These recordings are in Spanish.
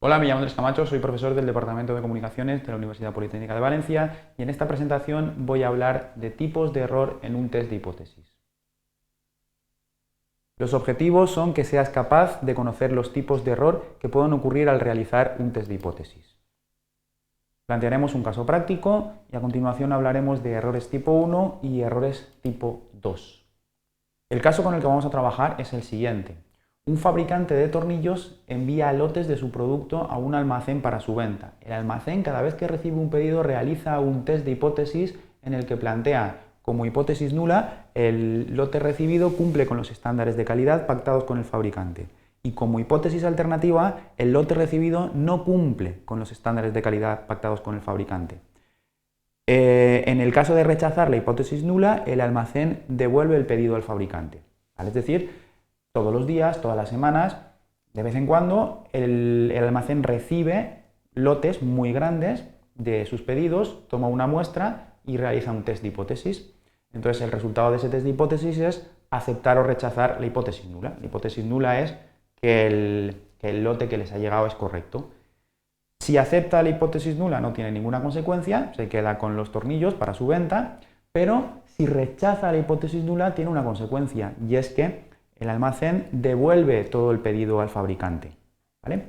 Hola, me llamo Andrés Camacho, soy profesor del Departamento de Comunicaciones de la Universidad Politécnica de Valencia y en esta presentación voy a hablar de tipos de error en un test de hipótesis. Los objetivos son que seas capaz de conocer los tipos de error que pueden ocurrir al realizar un test de hipótesis. Plantearemos un caso práctico y a continuación hablaremos de errores tipo 1 y errores tipo 2. El caso con el que vamos a trabajar es el siguiente. Un fabricante de tornillos envía lotes de su producto a un almacén para su venta. El almacén, cada vez que recibe un pedido, realiza un test de hipótesis en el que plantea como hipótesis nula el lote recibido cumple con los estándares de calidad pactados con el fabricante. Y como hipótesis alternativa, el lote recibido no cumple con los estándares de calidad pactados con el fabricante. En el caso de rechazar la hipótesis nula, el almacén devuelve el pedido al fabricante. ¿Vale? Es decir, todos los días, todas las semanas, de vez en cuando, el almacén recibe lotes muy grandes de sus pedidos, toma una muestra y realiza un test de hipótesis. Entonces, el resultado de ese test de hipótesis es aceptar o rechazar la hipótesis nula. La hipótesis nula es que el lote que les ha llegado es correcto. Si acepta la hipótesis nula no tiene ninguna consecuencia, se queda con los tornillos para su venta, pero si rechaza la hipótesis nula tiene una consecuencia y es que el almacén devuelve todo el pedido al fabricante. ¿Vale?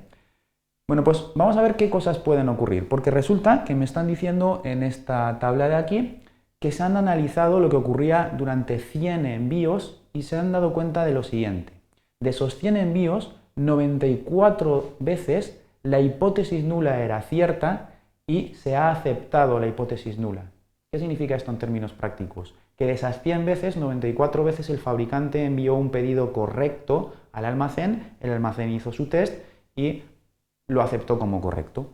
Bueno, pues vamos a ver qué cosas pueden ocurrir, porque resulta que me están diciendo en esta tabla de aquí que se han analizado lo que ocurría durante 100 envíos y se han dado cuenta de lo siguiente. De esos 100 envíos, 94 veces la hipótesis nula era cierta y se ha aceptado la hipótesis nula. ¿Qué significa esto en términos prácticos? Que de esas 100 veces, 94 veces el fabricante envió un pedido correcto al almacén, el almacén hizo su test y lo aceptó como correcto.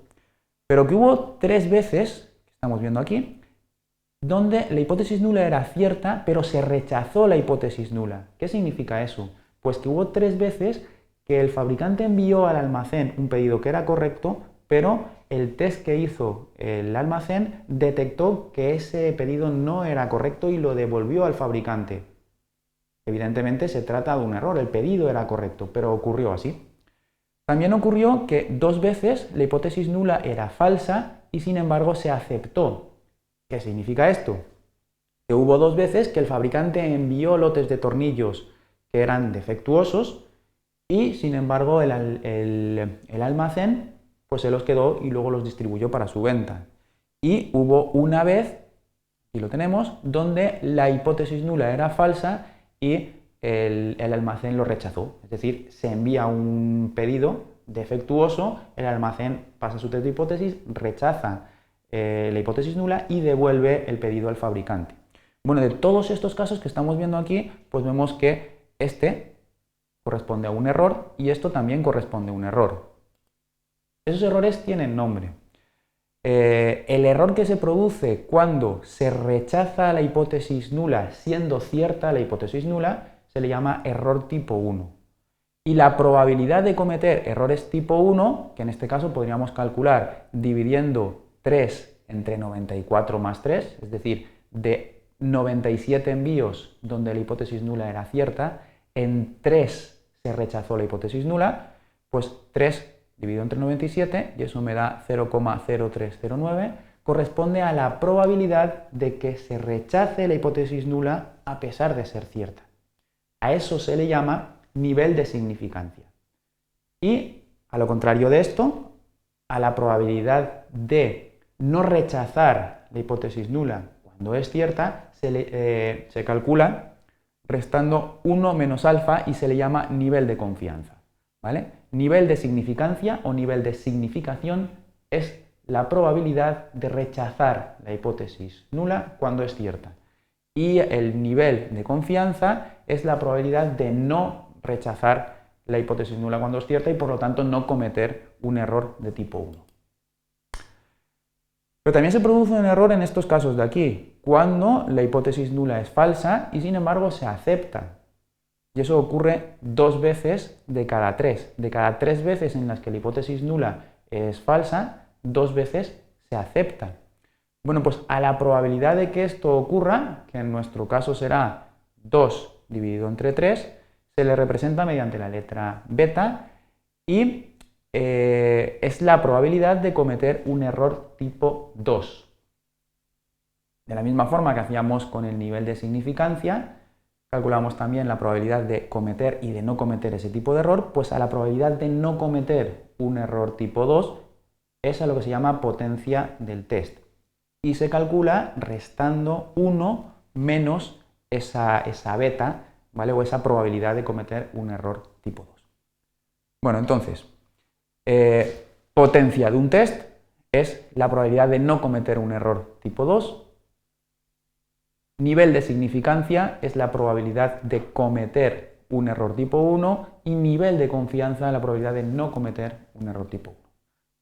Pero que hubo 3 veces, que estamos viendo aquí, donde la hipótesis nula era cierta, pero se rechazó la hipótesis nula. ¿Qué significa eso? Pues que hubo 3 veces que el fabricante envió al almacén un pedido que era correcto, pero el test que hizo el almacén detectó que ese pedido no era correcto y lo devolvió al fabricante. Evidentemente se trata de un error, el pedido era correcto, pero ocurrió así. También ocurrió que 2 veces la hipótesis nula era falsa y sin embargo se aceptó. ¿Qué significa esto? Que hubo 2 veces que el fabricante envió lotes de tornillos que eran defectuosos y sin embargo el almacén pues se los quedó y luego los distribuyó para su venta. Y hubo una vez, aquí lo tenemos, donde la hipótesis nula era falsa y el almacén lo rechazó. Es decir, se envía un pedido defectuoso, el almacén pasa su test de hipótesis, rechaza la hipótesis nula y devuelve el pedido al fabricante. Bueno, de todos estos casos que estamos viendo aquí, pues vemos que este corresponde a un error y esto también corresponde a un error. Esos errores tienen nombre. El error que se produce cuando se rechaza la hipótesis nula siendo cierta la hipótesis nula se le llama error tipo 1. Y la probabilidad de cometer errores tipo 1, que en este caso podríamos calcular dividiendo 3 entre 94 más 3, es decir, de 97 envíos donde la hipótesis nula era cierta, en 3 se rechazó la hipótesis nula, pues 3 dividido entre 97, y eso me da 0,0309, corresponde a la probabilidad de que se rechace la hipótesis nula a pesar de ser cierta. A eso se le llama nivel de significancia. Y, a lo contrario de esto, a la probabilidad de no rechazar la hipótesis nula cuando es cierta, se calcula restando 1 menos alfa y se le llama nivel de confianza. ¿Vale? Nivel de significancia o nivel de significación es la probabilidad de rechazar la hipótesis nula cuando es cierta. Y el nivel de confianza es la probabilidad de no rechazar la hipótesis nula cuando es cierta y por lo tanto no cometer un error de tipo 1. Pero también se produce un error en estos casos de aquí, cuando la hipótesis nula es falsa y sin embargo se acepta. Y eso ocurre 2 veces de cada 3. De cada 3 veces en las que la hipótesis nula es falsa, 2 veces se acepta. Bueno, pues a la probabilidad de que esto ocurra, que en nuestro caso será 2 dividido entre 3, se le representa mediante la letra beta y es la probabilidad de cometer un error tipo 2. De la misma forma que hacíamos con el nivel de significancia, calculamos también la probabilidad de cometer y de no cometer ese tipo de error, pues a la probabilidad de no cometer un error tipo 2 es a lo que se llama potencia del test. Y se calcula restando 1 menos esa beta, ¿vale? O esa probabilidad de cometer un error tipo 2. Bueno, entonces, potencia de un test es la probabilidad de no cometer un error tipo 2. Nivel de significancia es la probabilidad de cometer un error tipo 1 y nivel de confianza la probabilidad de no cometer un error tipo 1.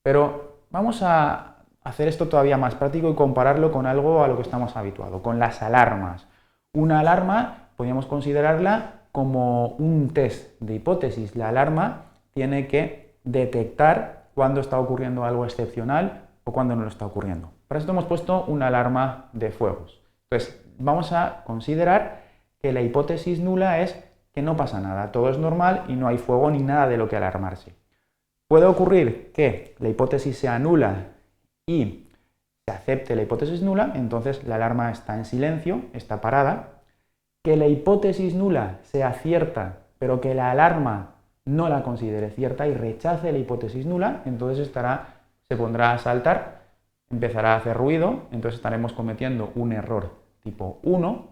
Pero vamos a hacer esto todavía más práctico y compararlo con algo a lo que estamos habituados, con las alarmas. Una alarma podríamos considerarla como un test de hipótesis. La alarma tiene que detectar cuando está ocurriendo algo excepcional o cuando no lo está ocurriendo. Para esto hemos puesto una alarma de fuegos. Entonces, vamos a considerar que la hipótesis nula es que no pasa nada, todo es normal y no hay fuego ni nada de lo que alarmarse. Puede ocurrir que la hipótesis sea nula y se acepte la hipótesis nula, entonces la alarma está en silencio, está parada. Que la hipótesis nula sea cierta, pero que la alarma no la considere cierta y rechace la hipótesis nula, entonces se pondrá a saltar, empezará a hacer ruido, entonces estaremos cometiendo un error tipo 1.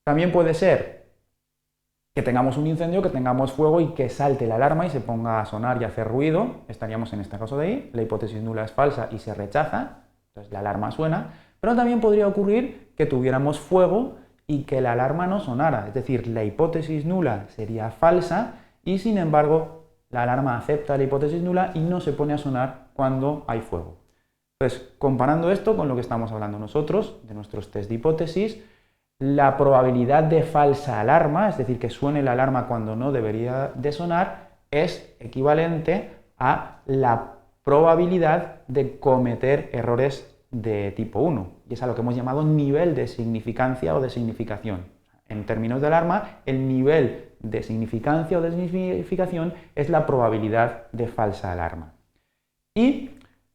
También puede ser que tengamos un incendio, que tengamos fuego y que salte la alarma y se ponga a sonar y a hacer ruido. Estaríamos en este caso de ahí, la hipótesis nula es falsa y se rechaza, entonces la alarma suena. Pero también podría ocurrir que tuviéramos fuego y que la alarma no sonara, es decir, la hipótesis nula sería falsa y sin embargo la alarma acepta la hipótesis nula y no se pone a sonar cuando hay fuego. Entonces, comparando esto con lo que estamos hablando nosotros, de nuestros test de hipótesis, la probabilidad de falsa alarma, es decir, que suene la alarma cuando no debería de sonar, es equivalente a la probabilidad de cometer errores de tipo 1, y es a lo que hemos llamado nivel de significancia o de significación. En términos de alarma, el nivel de significancia o de significación es la probabilidad de falsa alarma. Y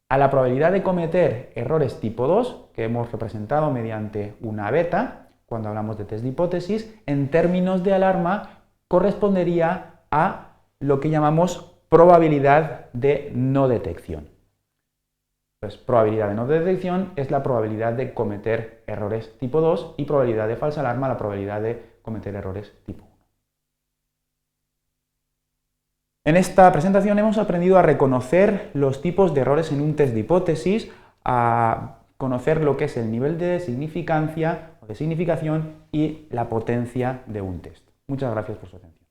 a la probabilidad de cometer errores tipo 2, que hemos representado mediante una beta, cuando hablamos de test de hipótesis, en términos de alarma correspondería a lo que llamamos probabilidad de no detección. Pues probabilidad de no detección es la probabilidad de cometer errores tipo 2 y probabilidad de falsa alarma la probabilidad de cometer errores tipo 1. En esta presentación hemos aprendido a reconocer los tipos de errores en un test de hipótesis, a conocer lo que es el nivel de significancia o de significación y la potencia de un test. Muchas gracias por su atención.